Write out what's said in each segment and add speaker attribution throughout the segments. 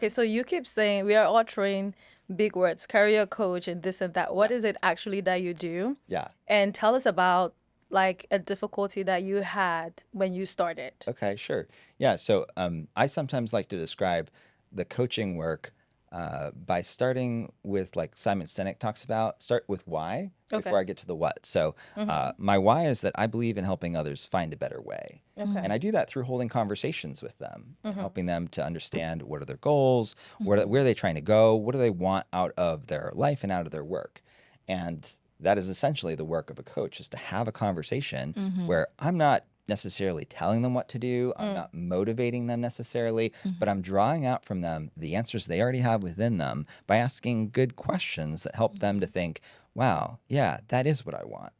Speaker 1: Okay, so you keep saying we are all trained big words, career coach and this and that. What is it actually that you do?
Speaker 2: Yeah.
Speaker 1: And tell us about like a difficulty that you had when you started.
Speaker 2: Okay, sure. Yeah, so I sometimes like to describe the coaching work by starting with, like Simon Sinek talks about, start with why
Speaker 1: Okay.
Speaker 2: before I get to the what. So my why is that I believe in helping others find a better way.
Speaker 1: Okay.
Speaker 2: And I do that through holding conversations with them and helping them to understand what are their goals, where are they trying to go, what do they want out of their life and out of their work. And that is essentially the work of a coach, is to have a conversation where I'm not necessarily telling them what to do. I'm not motivating them necessarily, but I'm drawing out from them the answers they already have within them by asking good questions that help them to think, wow, yeah, that is what I want.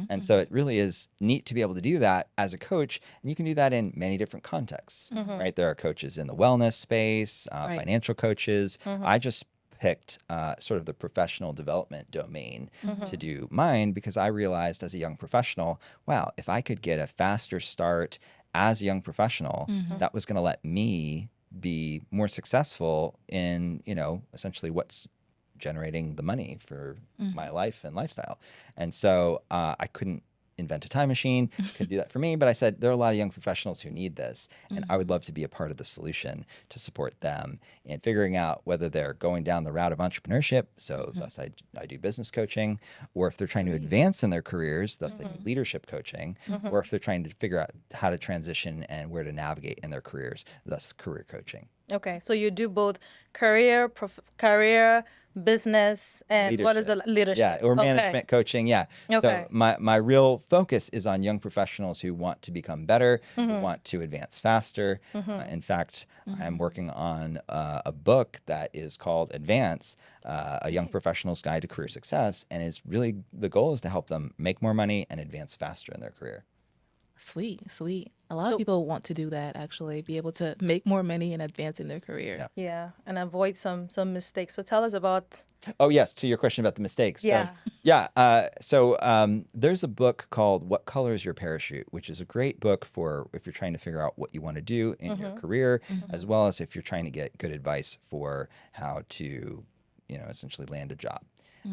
Speaker 2: And so it really is neat to be able to do that as a coach. And you can do that in many different contexts, right? There are coaches in the wellness space,
Speaker 3: Right.
Speaker 2: financial coaches. I just picked sort of the professional development domain to do mine because I realized as a young professional, wow, if I could get a faster start as a young professional, that was going to let me be more successful in, essentially what's generating the money for my life and lifestyle. And so I couldn't invent a time machine, could do that for me, but I said there are a lot of young professionals who need this, and I would love to be a part of the solution to support them in figuring out whether they're going down the route of entrepreneurship, so thus I do business coaching, or if they're trying to advance in their careers, thus I do leadership coaching, or if they're trying to figure out how to transition and where to navigate in their careers, thus career coaching.
Speaker 1: Okay, so you do both career, business, and what is it? Leadership.
Speaker 2: Yeah, or
Speaker 1: Okay.
Speaker 2: management coaching. Yeah.
Speaker 1: Okay.
Speaker 2: So my real focus is on young professionals who want to become better, who want to advance faster. In fact, I'm working on a book that is called Advance, a young professional's guide to career success, and is really the goal is to help them make more money and advance faster in their career.
Speaker 3: Sweet. A lot of people want to do that, actually, be able to make more money and advance in their career.
Speaker 1: Yeah, and avoid some mistakes. So tell us about.
Speaker 2: Oh, yes, to your question about the mistakes.
Speaker 1: Yeah.
Speaker 2: So there's a book called What Color is Your Parachute, which is a great book for if you're trying to figure out what you want to do in your career, as well as if you're trying to get good advice for how to, essentially land a job.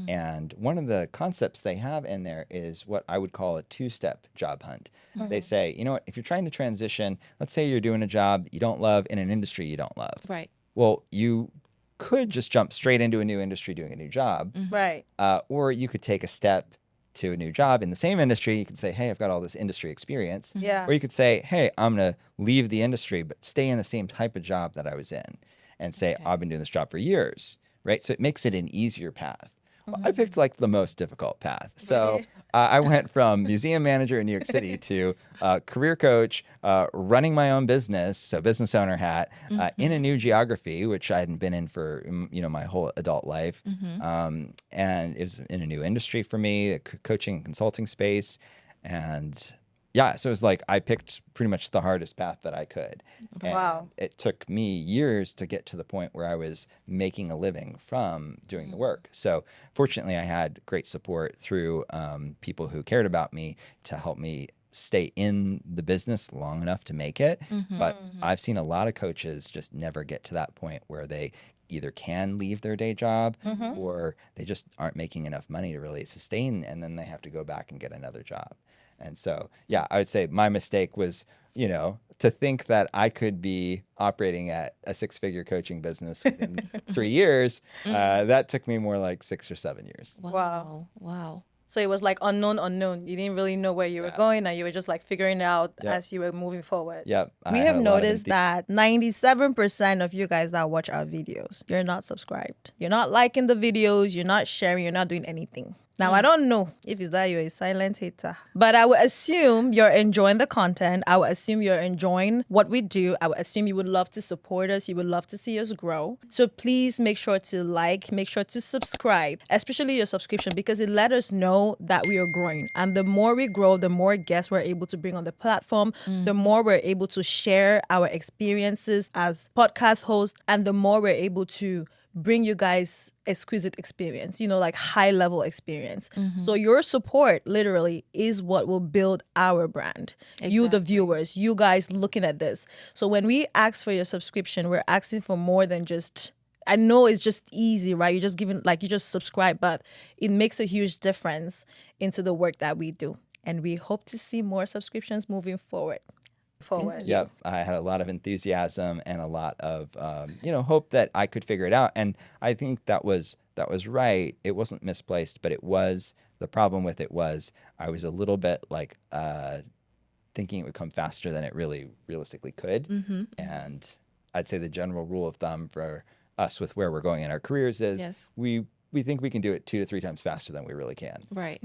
Speaker 2: And one of the concepts they have in there is what I would call a two-step job hunt. They say, if you're trying to transition, let's say you're doing a job that you don't love in an industry you don't love.
Speaker 3: Right.
Speaker 2: Well, you could just jump straight into a new industry doing a new job.
Speaker 1: Right.
Speaker 2: Or you could take a step to a new job in the same industry. You could say, hey, I've got all this industry experience.
Speaker 1: Yeah.
Speaker 2: Or you could say, hey, I'm going to leave the industry, but stay in the same type of job that I was in and say, I've been doing this job for years, right? So it makes it an easier path. Well, I picked like the most difficult path. So
Speaker 1: Really?
Speaker 2: I went from museum manager in New York City to career coach, running my own business, so business owner hat, in a new geography, which I hadn't been in for my whole adult life, and it was in a new industry for me, a coaching and consulting space, and yeah, so it was like I picked pretty much the hardest path that I could. And
Speaker 1: Wow.
Speaker 2: it took me years to get to the point where I was making a living from doing the work. So fortunately, I had great support through people who cared about me to help me stay in the business long enough to make it. But I've seen a lot of coaches just never get to that point where they either can leave their day job or they just aren't making enough money to really sustain, and then they have to go back and get another job. And so, yeah, I would say my mistake was, to think that I could be operating at a six-figure coaching business within 3 years. That took me more like 6 or 7 years.
Speaker 3: Wow.
Speaker 1: So it was like unknown. You didn't really know where you were going, and you were just like figuring it out as you were moving forward.
Speaker 2: Yep.
Speaker 1: We have noticed that 97% of you guys that watch our videos, you're not subscribed. You're not liking the videos. You're not sharing. You're not doing anything. Now, I don't know if it's that you're a silent hater, but I would assume you're enjoying the content. I would assume you're enjoying what we do. I would assume you would love to support us. You would love to see us grow. So please make sure to make sure to subscribe, especially your subscription, because it let us know that we are growing. And the more we grow, the more guests we're able to bring on the platform, the more we're able to share our experiences as podcast hosts, and the more we're able to bring you guys exquisite experience, like high level experience. So your support literally is what will build our brand. You, the
Speaker 3: Exactly.
Speaker 1: viewers, you guys looking at this. So when we ask for your subscription, we're asking for more than just, I know it's just easy, right? You're just giving, like, you just subscribe, but it makes a huge difference into the work that we do. And we hope to see more subscriptions moving forward.
Speaker 3: Thank you.
Speaker 2: Yep, I had a lot of enthusiasm and a lot of hope that I could figure it out, and I think that was right. It wasn't misplaced, but it was, the problem with it was I was a little bit like thinking it would come faster than it really realistically could, and I'd say the general rule of thumb for us with where we're going in our careers is
Speaker 3: Yes.
Speaker 2: we think we can do it 2 to 3 times faster than we really can.
Speaker 3: Right.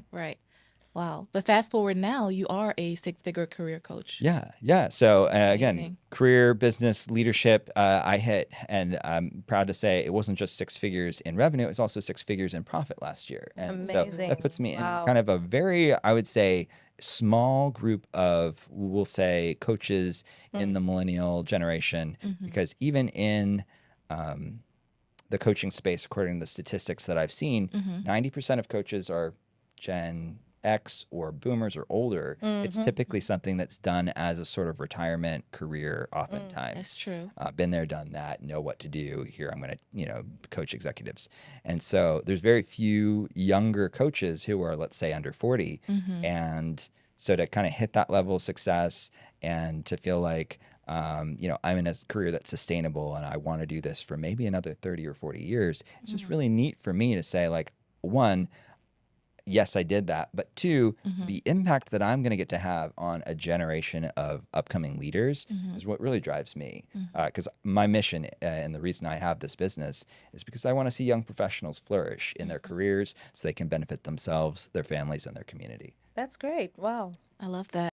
Speaker 3: Wow. But fast forward now, you are a 6-figure career coach.
Speaker 2: Yeah. So again,
Speaker 3: Amazing.
Speaker 2: career, business, leadership, I hit, and I'm proud to say it wasn't just 6 figures in revenue, it was also 6 figures in profit last year. And so
Speaker 1: Amazing.
Speaker 2: that puts me in
Speaker 1: Wow.
Speaker 2: kind of a very, I would say, small group of, we'll say, coaches in the millennial generation, because even in the coaching space, according to the statistics that I've seen, 90% of coaches are Gen X or boomers or older. It's typically something that's done as a sort of retirement career oftentimes.
Speaker 3: That's true.
Speaker 2: Been there, done that, know what to do. Here I'm going to, coach executives. And so there's very few younger coaches who are, let's say, under 40. And so to kind of hit that level of success and to feel like, I'm in a career that's sustainable and I want to do this for maybe another 30 or 40 years, it's just really neat for me to say, like, one, yes, I did that. But 2, the impact that I'm going to get to have on a generation of upcoming leaders is what really drives me. Because my mission and the reason I have this business is because I want to see young professionals flourish in their careers so they can benefit themselves, their families, and their community.
Speaker 1: That's great. Wow.
Speaker 3: I love that.